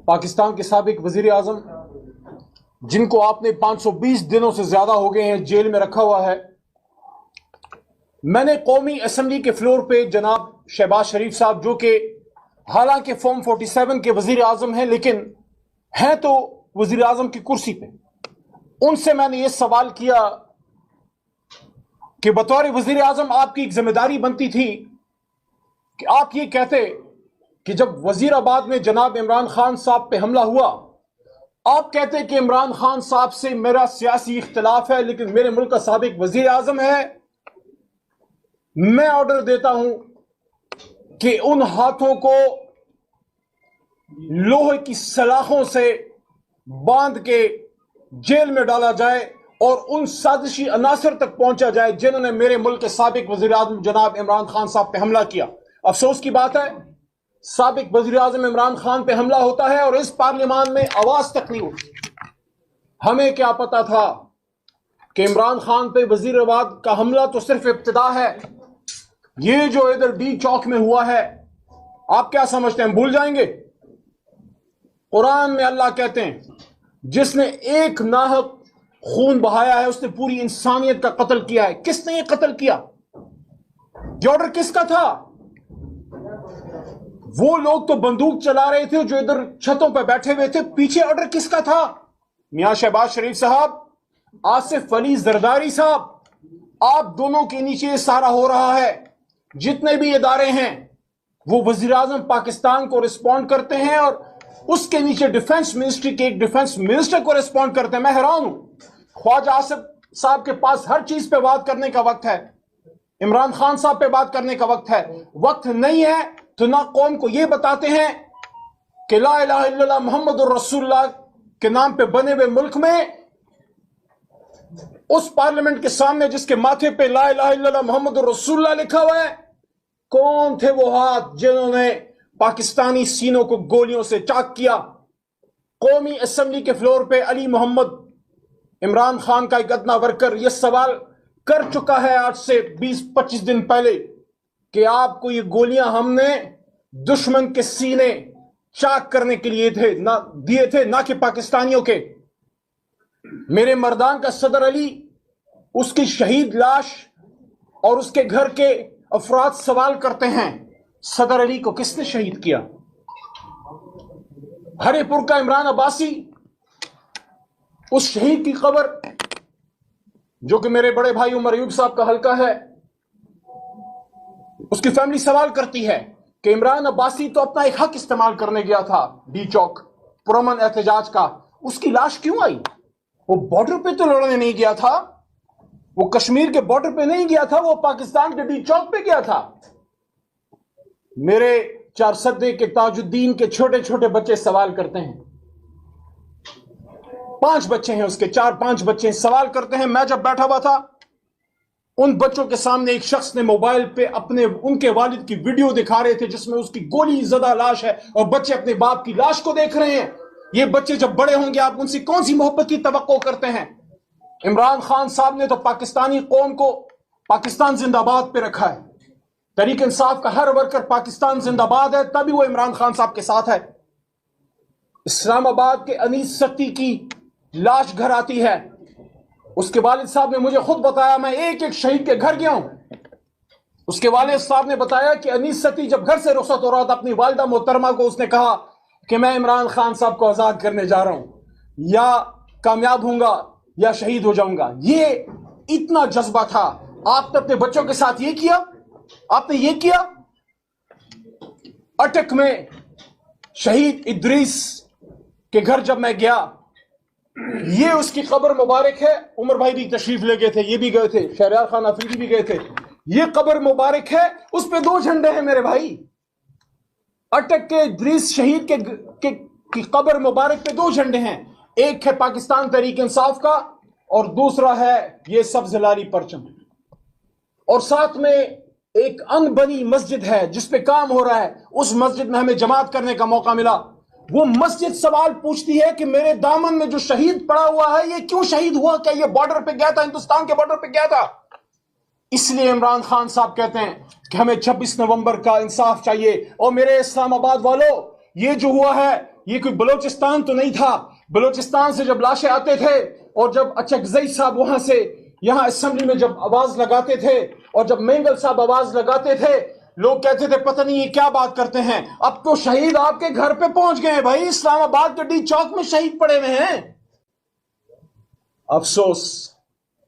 پاکستان کے سابق وزیر اعظم جن کو آپ نے 520 دنوں سے زیادہ ہو گئے ہیں جیل میں رکھا ہوا ہے، میں نے قومی اسمبلی کے فلور پہ جناب شہباز شریف صاحب، جو کہ حالانکہ فارم 47 کے وزیر اعظم ہیں لیکن ہیں تو وزیر اعظم کی کرسی پہ، ان سے میں نے یہ سوال کیا کہ بطور وزیر اعظم آپ کی ایک ذمہ داری بنتی تھی کہ آپ یہ کہتے کہ جب وزیر آباد میں جناب عمران خان صاحب پہ حملہ ہوا، آپ کہتے کہ عمران خان صاحب سے میرا سیاسی اختلاف ہے لیکن میرے ملک کا سابق وزیر اعظم ہے، میں آرڈر دیتا ہوں کہ ان ہاتھوں کو لوہے کی سلاخوں سے باندھ کے جیل میں ڈالا جائے اور ان سازشی عناصر تک پہنچا جائے جنہوں نے میرے ملک کے سابق وزیر اعظم جناب عمران خان صاحب پہ حملہ کیا۔ افسوس کی بات ہے، سابق وزیر اعظم عمران خان پہ حملہ ہوتا ہے اور اس پارلیمان میں آواز تک نہیں ہوتی۔ ہمیں کیا پتا تھا کہ عمران خان پہ وزیر آباد کا حملہ تو صرف ابتدا ہے، یہ جو ادھر ڈی چوک میں ہوا ہے آپ کیا سمجھتے ہیں بھول جائیں گے؟ قرآن میں اللہ کہتے ہیں جس نے ایک ناحق خون بہایا ہے اس نے پوری انسانیت کا قتل کیا ہے۔ کس نے یہ قتل کیا؟ یہ آرڈر کس کا تھا؟ وہ لوگ تو بندوق چلا رہے تھے جو ادھر چھتوں پہ بیٹھے ہوئے تھے، پیچھے آرڈر کس کا تھا؟ میاں شہباز شریف صاحب، آصف علی زرداری صاحب، آپ دونوں کے نیچے یہ سارا ہو رہا ہے۔ جتنے بھی ادارے ہیں وہ وزیر اعظم پاکستان کو رسپونڈ کرتے ہیں اور اس کے نیچے ڈیفنس منسٹری کے ایک ڈیفنس منسٹر کو رسپونڈ کرتے ہیں۔ میں حیران ہوں، خواجہ آصف صاحب کے پاس ہر چیز پہ بات کرنے کا وقت ہے، عمران خان صاحب پہ بات کرنے کا وقت ہے، وقت نہیں ہے تو نہ قوم کو یہ بتاتے ہیں کہ لا الہ الا اللہ محمد الرسول اللہ کے نام پہ بنے ہوئے ملک میں اس پارلیمنٹ کے سامنے جس کے ماتھے پہ لا الہ الا اللہ محمد الرسول اللہ لکھا ہوا ہے، کون تھے وہ ہاتھ جنہوں نے پاکستانی سینوں کو گولیوں سے چاک کیا؟ قومی اسمبلی کے فلور پہ علی محمد، عمران خان کا ایک ادنا ورکر، یہ سوال کر چکا ہے آج سے 20-25 دن پہلے کہ آپ کو یہ گولیاں ہم نے دشمن کے سینے چاک کرنے کے لیے دیے تھے، نہ کہ پاکستانیوں کے۔ میرے مردان کا صدر علی، اس کی شہید لاش اور اس کے گھر کے افراد سوال کرتے ہیں صدر علی کو کس نے شہید کیا؟ ہری پور کا عمران عباسی، اس شہید کی قبر جو کہ میرے بڑے بھائی عمر ایوب صاحب کا حلقہ ہے، اس کی فیملی سوال کرتی ہے کہ عمران عباسی تو اپنا ایک حق استعمال کرنے گیا تھا ڈی چوک پرامن احتجاج کا، اس کی لاش کیوں آئی؟ وہ بارڈر پہ تو لڑنے نہیں گیا تھا، وہ کشمیر کے بارڈر پہ نہیں گیا تھا، وہ پاکستان کے ڈی چوک پہ گیا تھا۔ میرے چار سدے کے تاج الدین کے چھوٹے چھوٹے بچے سوال کرتے ہیں، 5 بچے ہیں اس کے، 4-5 بچے سوال کرتے ہیں۔ میں جب بیٹھا ہوا تھا ان بچوں کے سامنے ایک شخص نے موبائل پہ ان کے والد کی ویڈیو دکھا رہے تھے جس میں اس کی گولی زدہ لاش ہے اور بچے اپنے باپ کی لاش کو دیکھ رہے ہیں۔ یہ بچے جب بڑے ہوں گے آپ ان سے کون سی محبت کی توقع کرتے ہیں؟ عمران خان صاحب نے تو پاکستانی قوم کو پاکستان زندہ باد پہ رکھا ہے، تحریک انصاف کا ہر ورکر پاکستان زندہ باد ہے، تبھی وہ عمران خان صاحب کے ساتھ ہے۔ اسلام آباد کے انیس ستی کی لاش گھر آتی ہے، اس کے والد صاحب نے مجھے خود بتایا، میں ایک ایک شہید کے گھر گیا ہوں، اس کے والد صاحب نے بتایا کہ انیس ستی جب گھر سے رخصت ہو رہا تھا اپنی والدہ محترمہ کو اس نے کہا کہ میں عمران خان صاحب کو آزاد کرنے جا رہا ہوں، یا کامیاب ہوں گا یا شہید ہو جاؤں گا۔ یہ اتنا جذبہ تھا۔ آپ نے اپنے بچوں کے ساتھ یہ کیا؟ آپ نے یہ کیا؟ اٹک میں شہید ادریس کے گھر جب میں گیا، یہ اس کی قبر مبارک ہے، عمر بھائی بھی تشریف لے گئے تھے، یہ بھی گئے تھے، شہریار خان افریدی بھی گئے تھے، یہ قبر مبارک ہے، اس پہ 2 جھنڈے ہیں میرے بھائی۔ اٹک کے ادریس شہید کی قبر مبارک پہ 2 جھنڈے ہیں، ایک ہے پاکستان تحریک انصاف کا اور دوسرا ہے یہ سبز لاری پرچم، اور ساتھ میں ایک ان بنی مسجد ہے جس پہ کام ہو رہا ہے، اس مسجد میں ہمیں جماعت کرنے کا موقع ملا۔ وہ مسجد سوال پوچھتی ہے کہ میرے دامن میں جو شہید پڑا ہوا ہے یہ کیوں شہید ہوا؟ کیا یہ بارڈر پہ گیا تھا، ہندوستان کے بارڈر پہ گیا تھا؟ اس لیے عمران خان صاحب کہتے ہیں کہ ہمیں 26 نومبر کا انصاف چاہیے۔ اور میرے اسلام آباد والوں، یہ جو ہوا ہے یہ کوئی بلوچستان تو نہیں تھا. بلوچستان سے جب لاشیں آتے تھے اور جب اچکزئی صاحب وہاں سے یہاں اسمبلی میں جب آواز لگاتے تھے اور جب مینگل صاحب آواز لگاتے تھے لوگ کہتے تھے پتہ نہیں یہ کیا بات کرتے ہیں. اب تو شہید آپ کے گھر پہ پہنچ گئے ہیں بھائی, اسلام آباد کے ڈی چوک میں شہید پڑے ہوئے ہیں. افسوس,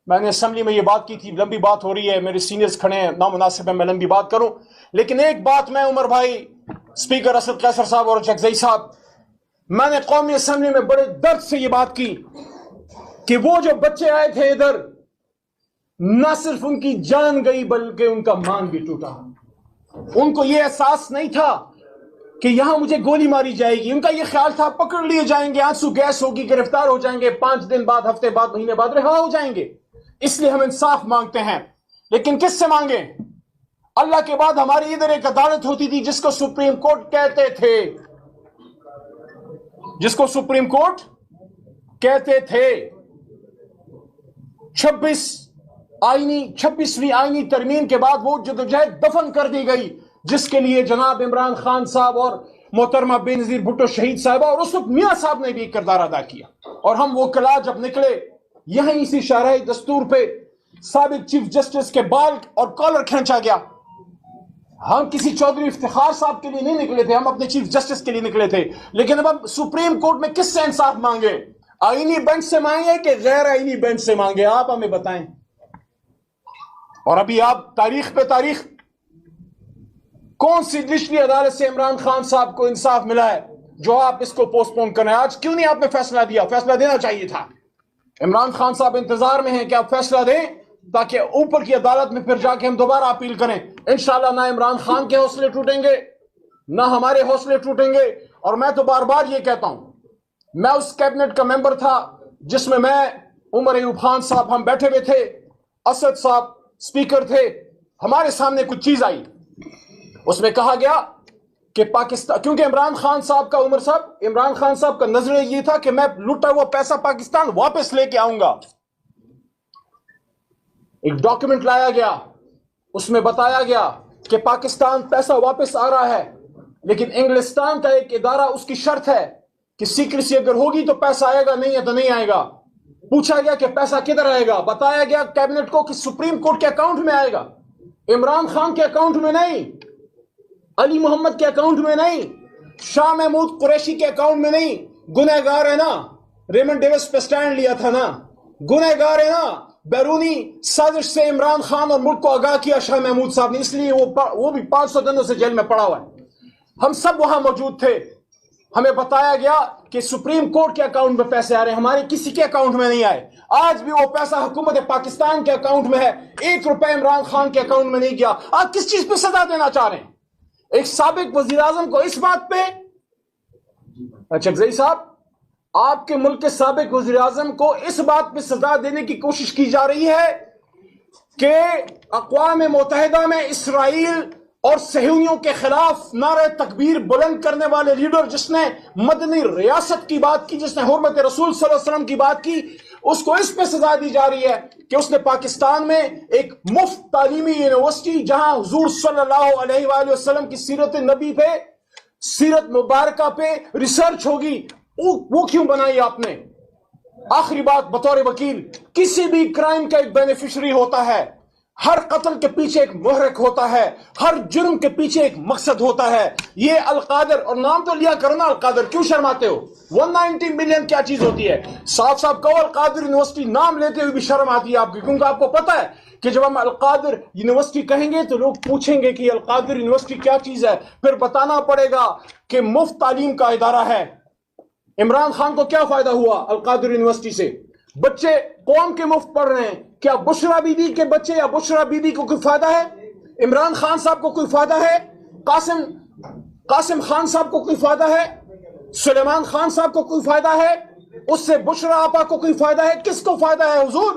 میں نے اسمبلی میں یہ بات کی تھی, لمبی بات ہو رہی ہے, میرے سینئرز کھڑے ہیں, نامناسب ہے میں لمبی بات کروں, لیکن ایک بات میں عمر بھائی, اسپیکر اسد قیصر صاحب اور اچکزئی صاحب, میں نے قومی اسمبلی میں بڑے درد سے یہ بات کی کہ وہ جو بچے آئے تھے ادھر, نہ صرف ان کی جان گئی بلکہ ان کا مان بھی ٹوٹا. ان کو یہ احساس نہیں تھا کہ یہاں مجھے گولی ماری جائے گی, ان کا یہ خیال تھا پکڑ لیے جائیں گے, آنسو گیس ہوگی, گرفتار ہو جائیں گے, 5 دن بعد, ہفتے بعد, مہینے بعد رہا ہو جائیں گے. اس لیے ہم انصاف مانگتے ہیں, لیکن کس سے مانگیں؟ اللہ کے بعد ہماری ادھر ایک عدالت ہوتی تھی جس کو سپریم کورٹ کہتے تھے, جس کو سپریم کورٹ کہتے تھے. 26ویں آئینی ترمیم کے بعد وہ جدوجہد دفن کر دی گئی جس کے لیے جناب عمران خان صاحب اور محترمہ بے نظیر بھٹو شہید صاحبہ اور اس وقت میاں صاحب نے بھی کردار ادا کیا. اور ہم وہ کلا جب نکلے یہیں اسی شاہراہ دستور پہ سابق چیف جسٹس کے بال اور کالر کھینچا گیا. ہم کسی چودھری افتخار صاحب کے لیے نہیں نکلے تھے, ہم اپنے چیف جسٹس کے لیے نکلے تھے. لیکن اب ہم سپریم کورٹ میں کس سے انصاف مانگے؟ آئینی بینچ سے مانگے کہ غیر آئینی بینچ سے مانگے؟ آپ ہمیں بتائیں. اور ابھی آپ تاریخ پہ تاریخ, کون سی نچلی عدالت سے عمران خان صاحب کو انصاف ملا ہے جو آپ اس کو پوسٹ پون کریں؟ آج کیوں نہیں آپ نے فیصلہ دیا؟ فیصلہ دینا چاہیے تھا. عمران خان صاحب انتظار میں ہیں کہ آپ فیصلہ دیں تاکہ اوپر کی عدالت میں پھر جا کے ہم دوبارہ اپیل کریں. انشاءاللہ نہ عمران خان کے حوصلے ٹوٹیں گے نہ ہمارے حوصلے ٹوٹیں گے. اور میں تو بار بار یہ کہتا ہوں, میں اس کیبنٹ کا ممبر تھا جس میں عمر ایوب خان صاحب ہم بیٹھے ہوئے تھے, اسد صاحب سپیکر تھے. ہمارے سامنے کچھ چیز آئی, اس میں کہا گیا کہ پاکستان, کیونکہ عمران خان صاحب کا نظریہ یہ تھا کہ میں لوٹا ہوا پیسہ پاکستان واپس لے کے آؤں گا. ایک ڈاکیومنٹ لایا گیا, اس میں بتایا گیا کہ پاکستان پیسہ واپس آ رہا ہے, لیکن انگلستان کا ایک ادارہ اس کی شرط ہے کہ سیکریسی اگر ہوگی تو پیسہ آئے گا, نہیں ہے تو نہیں آئے گا. پوچھا گیا کہ پیسہ کدھر آئے گا, بتایا گیا کیبنٹ کو کہ سپریم کورٹ کے اکاؤنٹ میں آئے گا, عمران خان کے اکاؤنٹ میں نہیں, علی محمد کے اکاؤنٹ میں نہیں, شاہ محمود قریشی کے اکاؤنٹ میں نہیں. گنہگار ہے نا, ریمنڈ ڈیوس پہ سٹینڈ لیا تھا نا, گنہگار ہے نا, بیرونی سازش سے عمران خان اور ملک کو آگاہ کیا شاہ محمود صاحب نے, اس لیے وہ بھی 500 دنوں سے جیل میں پڑا ہوا ہے. ہم سب وہاں موجود تھے. ہمیں بتایا گیا کہ سپریم کورٹ کے اکاؤنٹ میں پیسے آ رہے ہیں, ہمارے کسی کے اکاؤنٹ میں نہیں آئے. آج بھی وہ پیسہ حکومت پاکستان کے اکاؤنٹ میں ہے, 1 روپے عمران خان کے اکاؤنٹ میں نہیں گیا. آپ کس چیز پہ سزا دینا چاہ رہے ہیں ایک سابق وزیر اعظم کو؟ اس بات پہ اچکزئی صاحب, آپ کے ملک کے سابق وزیر اعظم کو اس بات پہ سزا دینے کی کوشش کی جا رہی ہے کہ اقوام متحدہ میں اسرائیل اور صہیونیوں کے خلاف نعرہ تکبیر بلند کرنے والے لیڈر, جس نے مدنی ریاست کی بات کی, جس نے حرمت رسول صلی اللہ علیہ وسلم کی بات کی, اس کو اس پہ سزا دی جا رہی ہے کہ اس نے پاکستان میں ایک مفت تعلیمی یونیورسٹی جہاں حضور صلی اللہ علیہ وآلہ وسلم کی سیرت نبی پہ, سیرت مبارکہ پہ ریسرچ ہوگی, وہ کیوں بنائی آپ نے؟ آخری بات, بطور وکیل, کسی بھی کرائم کا ایک بینیفیشری ہوتا ہے, ہر قتل کے پیچھے ایک محرک ہوتا ہے, ہر جرم کے پیچھے ایک مقصد ہوتا ہے. یہ القادر, اور نام تو لیا کرو نا القادر, کیوں شرماتے ہو؟ 190 ملین کیا چیز ہوتی ہے؟ صاحب کہو القادر یونیورسٹی, نام لیتے ہوئے بھی شرم آتی ہے آپ کی, کیونکہ آپ کو پتا ہے کہ جب ہم القادر یونیورسٹی کہیں گے تو لوگ پوچھیں گے کہ القادر یونیورسٹی کیا چیز ہے, پھر بتانا پڑے گا کہ مفت تعلیم کا ادارہ ہے. عمران خان کو کیا فائدہ ہوا القادر یونیورسٹی سے؟ بچے قوم کے مفت پڑھ رہے ہیں. کیا بشرا بی بی کے بچے یا بشرا بی بی کو کوئی فائدہ ہے؟ عمران خان صاحب کو کوئی فائدہ ہے؟ قاسم خان صاحب کو کوئی فائدہ ہے؟ سلیمان خان صاحب کو کوئی فائدہ ہے؟ اس سے بشرا آپا کو کوئی فائدہ ہے؟ کس کو فائدہ ہے حضور؟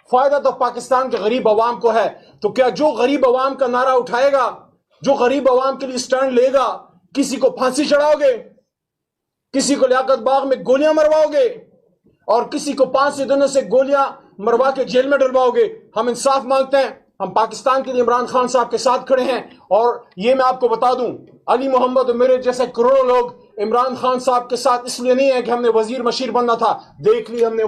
فائدہ تو پاکستان کے غریب عوام کو ہے. تو کیا جو غریب عوام کا نعرہ اٹھائے گا, جو غریب عوام کے لیے سٹینڈ لے گا, کسی کو پھانسی چڑھاؤ گے, کسی کو لیاقت باغ میں گولیاں مرواؤ گے, اور کسی کو 5 دنوں سے گولیاں مروا کے جیل میں ڈلواؤ گے؟ ہم انصاف مانگتے ہیں. ہم پاکستان کے لیے عمران خان صاحب کے ساتھ کھڑے ہیں. اور یہ میں آپ کو بتا دوں, علی محمد اور میرے جیسے کروڑوں لوگ عمران خان صاحب کے ساتھ اس لیے نہیں ہے کہ ہم نے وزیر مشیر بننا تھا. دیکھ لی ہم نے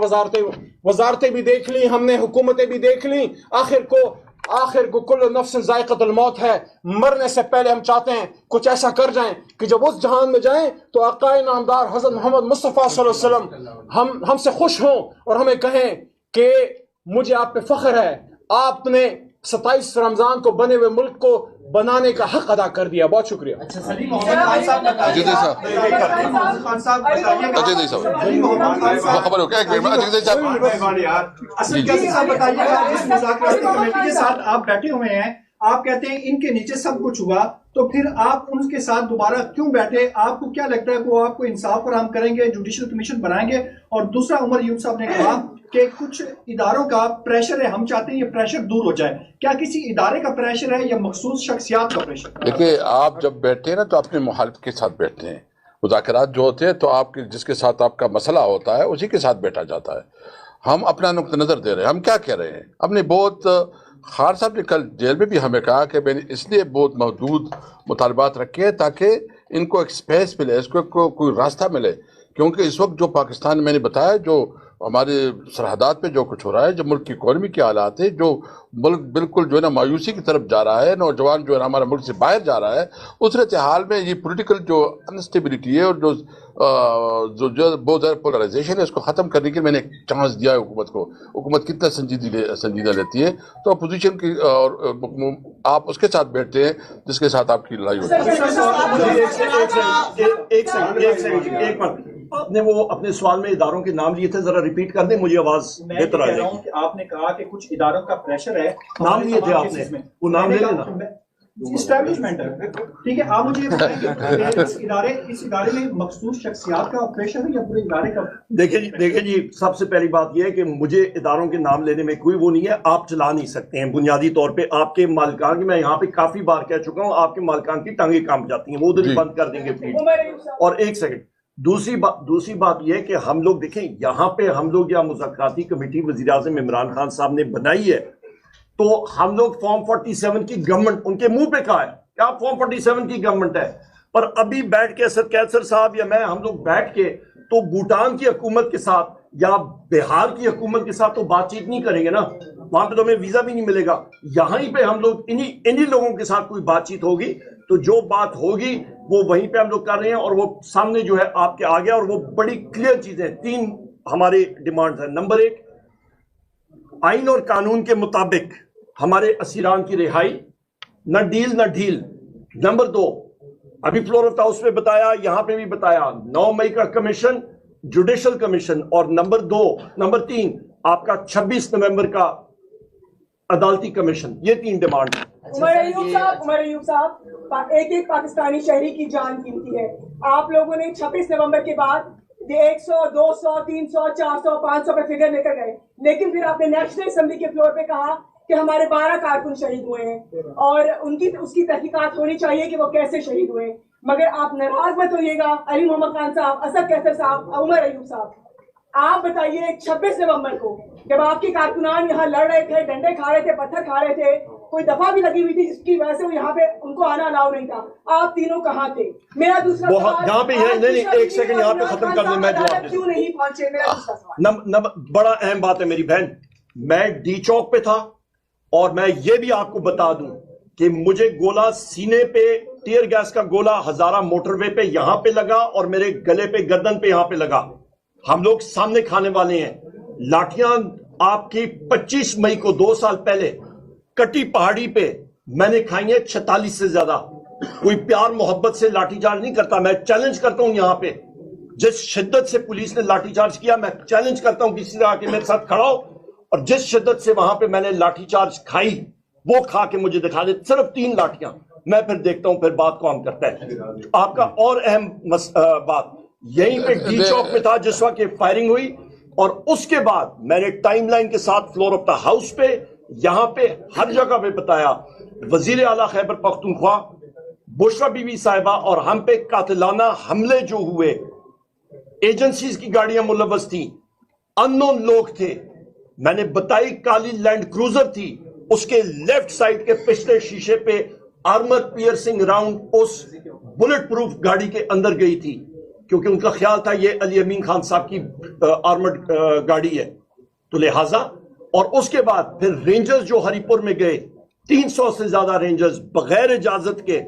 وزارتیں بھی دیکھ لی, ہم نے حکومتیں بھی دیکھ لی. آخر کو کل نفس ذائقۃ الموت ہے. مرنے سے پہلے ہم چاہتے ہیں کچھ ایسا کر جائیں کہ جب اس جہان میں جائیں تو آقا نامدار حضرت محمد مصطفیٰ صلی اللہ علیہ وسلم ہم سے خوش ہوں اور ہمیں کہیں کہ مجھے آپ پہ فخر ہے, آپ نے 27 رمضان کو بنے ہوئے ملک کو بنانے کا حق ادا کر دیا. بہت شکریہ. آپ بیٹھے ہوئے ہیں, آپ کہتے ہیں ان کے نیچے سب کچھ ہوا, تو پھر آپ ان کے ساتھ دوبارہ کیوں بیٹھے؟ آپ کو کیا لگتا ہے کہ وہ آپ کو انصاف فراہم کریں گے, جوڈیشل کمیشن بنائیں گے؟ اور دوسرا, عمر ایوب صاحب نے کہا کہ کچھ اداروں کا پریشر ہے, ہم چاہتے ہیں یہ پریشر دور ہو جائے. کیا کسی ادارے کا پریشر ہے یا مخصوص شخصیات کا پریشر؟ دیکھیں, آپ جب بیٹھتے ہیں نا تو اپنے مخالف کے ساتھ بیٹھتے ہیں. مذاکرات جو ہوتے ہیں تو آپ جس کے ساتھ آپ کا مسئلہ ہوتا ہے اسی کے ساتھ بیٹھا جاتا ہے. ہم اپنا نقطہ نظر دے رہے ہیں, ہم کیا کہہ رہے ہیں. ہم نے بہت, خان صاحب نے کل جیل میں بھی ہمیں کہا کہ میں نے اس لیے بہت محدود مطالبات رکھے تاکہ ان کو ایک سپیس ملے, اس کو کوئی راستہ ملے. کیونکہ اس وقت جو پاکستان میں نے بتایا, جو ہمارے سرحدات پہ جو کچھ ہو رہا ہے, جو ملک کی اکانومی کے حالات ہے, جو ملک بالکل جو ہے نا مایوسی کی طرف جا رہا ہے, نوجوان جو ہے نا ہمارا ملک سے باہر جا رہا ہے, اس صورتحال میں یہ پولیٹیکل جو انسٹیبلٹی ہے اور جو بہت زیادہ پولرائزیشن ہے, اس کو ختم کرنے کے میں نے ایک چانس دیا ہے حکومت کو. حکومت کتنا سنجیدہ لیتی ہے, تو اپوزیشن کی اور آپ اس کے ساتھ بیٹھتے ہیں جس کے ساتھ آپ کی لڑائی ہوتی ہے. آپ نے وہ اپنے سوال میں اداروں کے نام لیے تھے, ذرا ریپیٹ کر دیں, مجھے آواز بہتر آ جائے گی. آپ نے کہا کہ کچھ اداروں کا پریشر ہے, نام لیے تھے آپ نے, وہ نام لے لینا. اسٹیبلشمنٹ ہے, ٹھیک ہے. آپ مجھے بتائیں کہ اس ادارے میں مخصوص شخصیات کا پریشر ہے یا پورے ادارے کا؟ دیکھیں جی, سب سے پہلی بات یہ ہے کہ مجھے اداروں کے نام لینے میں کوئی وہ نہیں ہے. آپ چلا نہیں سکتے ہیں بنیادی طور پہ. آپ کے مالکان کی, میں یہاں پہ کافی بار کہہ چکا ہوں, آپ کے مالکان کی ٹانگیں کانپ جاتی ہیں, وہ ادھر ہی بند کر دیں گے پلیز. اور ایک سیکنڈ, دوسری بات یہ ہے کہ ہم لوگ دیکھیں, یہاں پہ ہم لوگ یا مذاکراتی کمیٹی وزیراعظم عمران خان صاحب نے بنائی ہے, تو ہم لوگ فارم 47 کی گورنمنٹ, ان کے منہ پہ کہا ہے کہ آپ فارم 47 کی گورنمنٹ ہے, پر ابھی بیٹھ کے سر کیسر صاحب یا میں, ہم لوگ بیٹھ کے تو بھوٹان کی حکومت کے ساتھ یا بہار کی حکومت کے ساتھ تو بات چیت نہیں کریں گے نا, وہاں پہ تو ہمیں ویزا بھی نہیں ملے گا. یہاں ہی پہ ہم لوگ انہی لوگوں کے ساتھ کوئی بات چیت ہوگی, تو جو بات ہوگی وہ وہیں پہ ہم لوگ کر رہے ہیں, اور وہ سامنے جو ہے آپ کے آ گیا, اور وہ بڑی کلیئر چیزیں. 3 ہمارے ڈیمانڈز ہیں. نمبر 1, آئین اور قانون کے مطابق ہمارے اسیران کی رہائی, نہ ڈیل نہ ڈھیل. نمبر 2, ابھی فلور آف دا ہاؤس میں بتایا, یہاں پہ بھی بتایا, 9 مئی کا کمیشن, جوڈیشل کمیشن. اور نمبر 3 آپ کا 26 نومبر کا عدالتی کمیشن. یہ 3 ڈیمانڈ ہیں. عمر ایوب صاحب, ایک پاکستانی شہری کی جان قیمتی ہے. آپ لوگوں نے 26 نومبر کے بعد 100, 200, 300, 400, 500 پہ فگر لے کر گئے, لیکن پھر آپ نے نیشنل اسمبلی کے فلور پہ کہا کہ ہمارے 12 کارکن شہید ہوئے ہیں اور اس کی تحقیقات ہونی چاہیے کہ وہ کیسے شہید ہوئے. مگر آپ ناراض مت ہوئیے گا, علی محمد خان صاحب, اسد کیسر صاحب, عمر ایوب صاحب, آپ بتائیے 26 نومبر کو جب آپ کے کارکنان یہاں لڑ رہے تھے, ڈنڈے کھا رہے تھے, پتھر کھا رہے تھے, کوئی دفعہ بھی لگی ہوئی تھی جس کی وجہ سے وہ یہاں پہ ان کو آنا الاؤ نہیں تھا, آپ تینوں کہاں تھے؟ میرا دوسرا سوال, یہاں پہ نہیں, ایک سیکنڈ یہاں پہ ختم کر دیں, میں جواب کیوں نہیں پہنچے؟ میرا دوسرا سوال. بڑا اہم بات ہے میری بہن, میں ڈی چوک پہ تھا, اور میں یہ بھی آپ کو بتا دوں کہ مجھے گولہ سینے پہ, ٹیئر گیس کا گولہ ہزارہ موٹر وے پہ یہاں پہ لگا, اور میرے گلے پہ, گردن پہ یہاں پہ لگا. ہم لوگ سامنے کھانے والے ہیں. لاٹھیاں آپ کی 25 مئی کو 2 سال پہلے کٹی پہاڑی پہ میں نے کھائی ہیں 46 سے زیادہ. کوئی پیار محبت سے لاٹھی چارج نہیں کرتا, میں چیلنج کرتا ہوں یہاں پہ. جس شدت سے پولیس نے لاٹھی چارج کیا, میں چیلنج کرتا ہوں کسی طرح کے میرے ساتھ کھڑا ہو, اور جس شدت سے وہاں پہ میں نے لاٹھی چارج کھائی وہ کھا کے مجھے دکھا دے, صرف 3 لاٹھیاں. میں پھر دیکھتا ہوں پھر بات کون کرتا ہے. آپ کا اور اہم بات, یہیں پہ ڈی چوک میں تھا جس وقت یہ فائرنگ ہوئی, اور اس کے بعد میں نے ٹائم لائن کے ساتھ فلور آف دا ہاؤس پہ, یہاں پہ, ہر جگہ پہ بتایا. وزیر اعلیٰ خیبر پختونخوا بشرا بی بی صاحبہ اور ہم پہ قاتلانہ حملے جو ہوئے, ایجنسیز کی گاڑیاں ملوث تھیں, اننون لوگ تھے. میں نے بتائی کالی لینڈ کروزر تھی, اس کے لیفٹ سائڈ کے پچھلے شیشے پہ آرمر پیئرسنگ راؤنڈ اس بلٹ پروف گاڑی کے اندر گئی تھی. کیونکہ ان کا خیال تھا یہ علی امین خان صاحب کی آرمڈ گاڑی ہے، تو لہٰذا اور اس کے بعد پھر رینجرز جو ہری پور میں گئے 300 سے زیادہ رینجرز بغیر اجازت کے،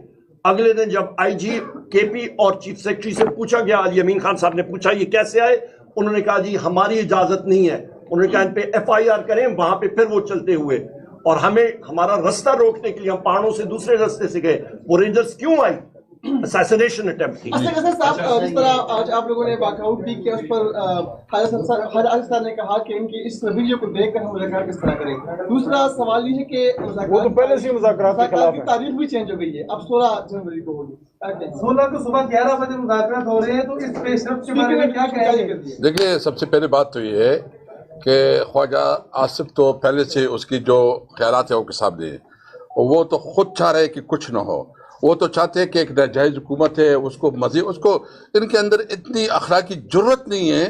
اگلے دن جب آئی جی کے پی اور چیف سیکرٹری سے پوچھا گیا، علی امین خان صاحب نے پوچھا یہ کیسے آئے، انہوں نے کہا جی ہماری اجازت نہیں ہے، انہوں نے کہا ان پہ ایف آئی آر کریں، وہاں پہ پھر وہ چلتے ہوئے اور ہمیں ہمارا رستہ روکنے کے لیے ہم پہاڑوں سے دوسرے رستے سے گئے، وہ رینجرز کیوں آئی؟ اسیسنیشن اٹیمپٹ تھی۔ اسد صاحب جس طرح آج آپ لوگوں نے واک آؤٹ بھی کیا، اس پر حاجی صاحب نے کہا کہ ان کی اس ویڈیو کو دیکھ کر ہم مذاکرات کس طرح کریں۔ دوسرا سوال یہ ہے کہ وہ تو پہلے سے مذاکرات کے خلاف کی تاریخ بھی چینج ہو گئی ہے، اب 16 جنوری کو ہوگی، 16 کو صبح 11 بجے مذاکرات ہو رہے ہیں، تو اس پیش رفت کے بارے میں کیا کہیں گے؟ دیکھیے سب سے پہلی بات تو یہ ہے کہ خواجہ آصف تو پہلے سے اس کی جو خیالات ہیں وہ کے سامنے ہیں، وہ تو خود چاہ رہے کہ کچھ نہ ہو، وہ تو چاہتے ہیں کہ ایک ناجائز حکومت ہے، اس کو مزید اس کو ان کے اندر اتنی اخلاقی جرت نہیں ہے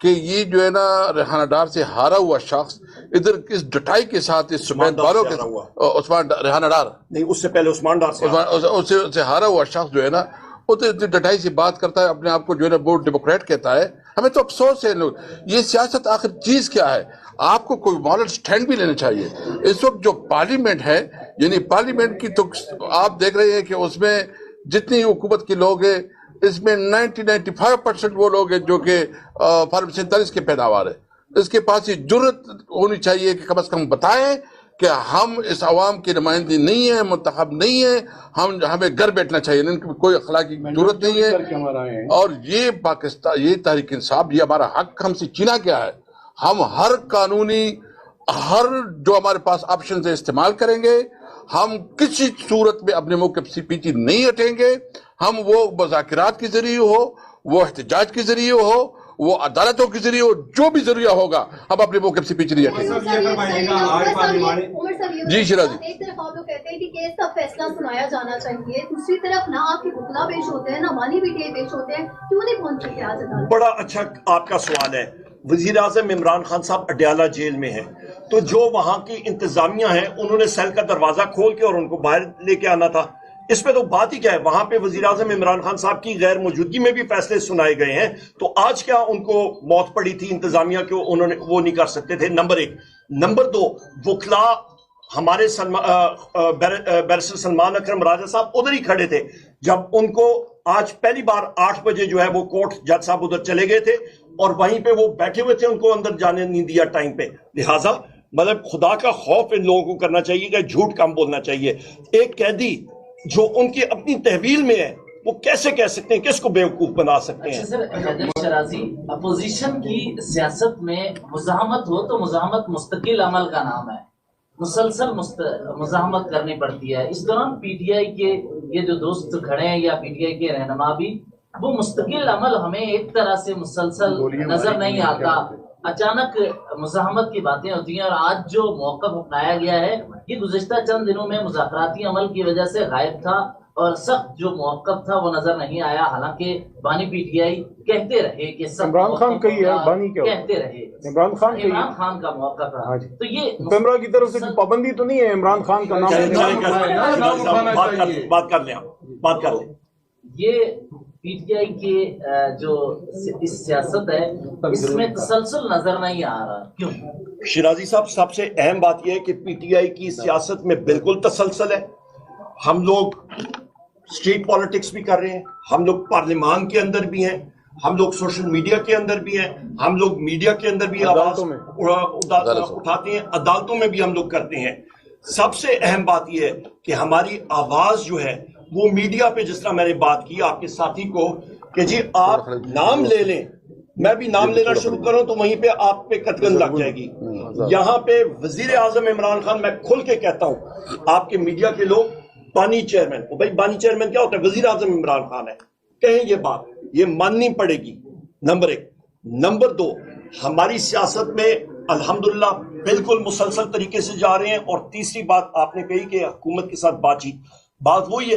کہ یہ جو ہے نا ریحانہ ڈار سے ہارا ہوا شخص ادھر اس ڈٹائی کے ساتھ اس سمیت بالوں کے عثمان ریحانہ ڈار نہیں، اس سے پہلے عثمان ڈار سے ہارا ہوا شخص جو ہے نا وہ تو اتنی ڈٹائی سے بات کرتا ہے، اپنے آپ کو جو ہے نا بہت ڈیموکریٹ کہتا ہے۔ ہمیں تو افسوس ہے لوگ، یہ سیاست آخر چیز کیا ہے؟ آپ کو کوئی مورل سٹینڈ بھی لینا چاہیے۔ اس وقت جو پارلیمنٹ ہے، یعنی پارلیمنٹ کی تو آپ دیکھ رہے ہیں کہ اس میں جتنی حکومت کے لوگ ہیں اس میں 95% وہ لوگ ہیں جو کہ فارم 47 کے پیداوار ہے۔ اس کے پاس یہ جرت ہونی چاہیے کہ کم از کم بتائیں کہ ہم اس عوام کی نمائندگی نہیں ہیں، منتخب نہیں ہیں، ہمیں گھر بیٹھنا چاہیے، ان کی کوئی اخلاقی ضرورت نہیں ہے۔ اور یہ پاکستان، یہ تحریک انصاف، یہ ہمارا حق ہم سے چھینا گیا ہے۔ ہم ہر قانونی، ہر جو ہمارے پاس آپشن ہے استعمال کریں گے، ہم کسی صورت میں اپنے موقف سے پیچھے نہیں ہٹیں گے۔ ہم وہ مذاکرات کے ذریعے ہو، وہ احتجاج کے ذریعے ہو، وہ عدالتوں کے ذریعے ہو، جو بھی ذریعہ ہوگا ہم اپنے موقف سے پیچھے نہیں ہٹیں گے۔ جی شیرازی، ایک طرف آپ لوگ کہتے ہیں کہ کیس کا فیصلہ سنایا جانا چاہیے، دوسری طرف نہ آپ کے پتلا پیش ہوتے ہیں، نہ مانی ویڈیو پیش ہوتے ہیں، کیوں نہیں پہنچے گے آج عدالت؟ بڑا اچھا آپ کا سوال ہے۔ وزیر اعظم عمران خان صاحب اڈیالہ جیل میں ہیں، تو جو وہاں کی انتظامیہ ہے انہوں نے سیل کا دروازہ کھول کے اور ان کو باہر لے کے آنا تھا۔ اس پہ تو بات ہی کیا ہے، وہاں پہ وزیر اعظم عمران خان صاحب کی غیر موجودگی میں بھی فیصلے سنائے گئے ہیں، تو آج کیا ان کو موت پڑی تھی انتظامیہ کو، انہوں نے وہ نہیں کر سکتے تھے؟ نمبر 1۔ نمبر 2، وکلا ہمارے بیرسٹر سلمان اکرم راجہ صاحب ادھر ہی کھڑے تھے جب ان کو آج پہلی بار 8 بجے جو ہے وہ کورٹ جج صاحب ادھر چلے گئے تھے اور وہیں پہ وہ بیٹھے ہوئے تھے، ان کو اندر جانے نہیں دیا ٹائم پہ۔ لہٰذا مطلب خدا کا خوف ان لوگوں کو کرنا چاہیے کہ جھوٹ کم بولنا چاہیے۔ ایک قیدی جو ان کی اپنی تحویل میں ہے وہ کیسے کہہ سکتے ہیں، کس کو بیوقوف بنا سکتے ہیں؟ سر حیدر شرازی، اپوزیشن کی سیاست میں مزاحمت ہو تو مزاحمت مستقل عمل کا نام ہے، مسلسل مزاحمت کرنی پڑتی ہے۔ اس دوران پی ٹی آئی کے یہ جو دوست کھڑے ہیں یا پی ٹی آئی کے رہنما بھی، وہ مستقل عمل ہمیں ایک طرح سے مسلسل نظر نہیں آتا، اچانک مزاحمت کی باتیں ہوتی ہیں۔ اور آج جو موقف اپنایا گیا ہے یہ گزشتہ چند دنوں میں مذاکراتی عمل کی وجہ سے غائب تھا، اور سخت جو موقف تھا وہ نظر نہیں آیا، حالانکہ بانی پی ٹی آئی کہتے رہے کہ عمران خان کہی ہے، بانی کیا کہتے رہے عمران خان کا موقف رہا۔ تو یہ پیمرا کی طرف سے پابندی تو نہیں ہے عمران خان کا نام بات کر لیں۔ یہ پی ٹی آئی کے جو اس سیاست ہے اس میں تسلسل نظر نہیں آ رہا، کیوں؟ شیرازی صاحب، سب سے اہم بات یہ ہے کہ پی ٹی آئی کی سیاست میں بالکل تسلسل ہے۔ ہم لوگ اسٹریٹ پالیٹکس بھی کر رہے ہیں، ہم لوگ پارلیمان کے اندر بھی ہیں، ہم لوگ سوشل میڈیا کے اندر بھی ہیں، ہم لوگ میڈیا کے اندر بھی آواز اٹھاتے ہیں، عدالتوں میں بھی ہم لوگ کرتے ہیں۔ سب سے اہم بات یہ ہے کہ ہماری آواز جو ہے وہ میڈیا پہ، جس طرح میں نے بات کی آپ کے ساتھی کو کہ جی آپ نام لے لیں، میں بھی نام لینا شروع کروں تو وہیں پہ آپ پہ قدغن لگ جائے گی۔ یہاں پہ وزیر اعظم عمران خان، میں کھل کے کہتا ہوں، آپ کے میڈیا کے لوگ بانی چیئرمین کو، بھائی بانی چیئرمین کیا ہوتا ہے؟ وزیر اعظم عمران خان ہے، کہیں یہ بات یہ ماننی پڑے گی، نمبر 1۔ نمبر 2، ہماری سیاست میں الحمدللہ بالکل مسلسل طریقے سے جا رہے ہیں۔ اور تیسری بات آپ نے کہی کہ حکومت کے ساتھ بات وہی ہے،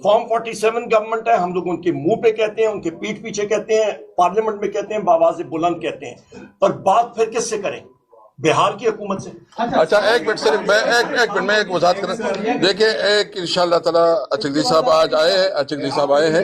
فارم 47 گورنمنٹ ہے، ہم لوگ ان کے منہ پہ کہتے ہیں، ان کے پیٹھ پیچھے کہتے ہیں، پارلیمنٹ میں کہتے ہیں، بآواز بلند کہتے ہیں، اور بات پھر کس سے کریں؟ بہار کی حکومت سے۔ اچھا ایک منٹ صرف میں ایک وضاحت کروں۔ دیکھیں، ایک انشاءاللہ تعالی اچکزئی صاحب آج آئے ہیں، اچکزئی صاحب آئے ہیں،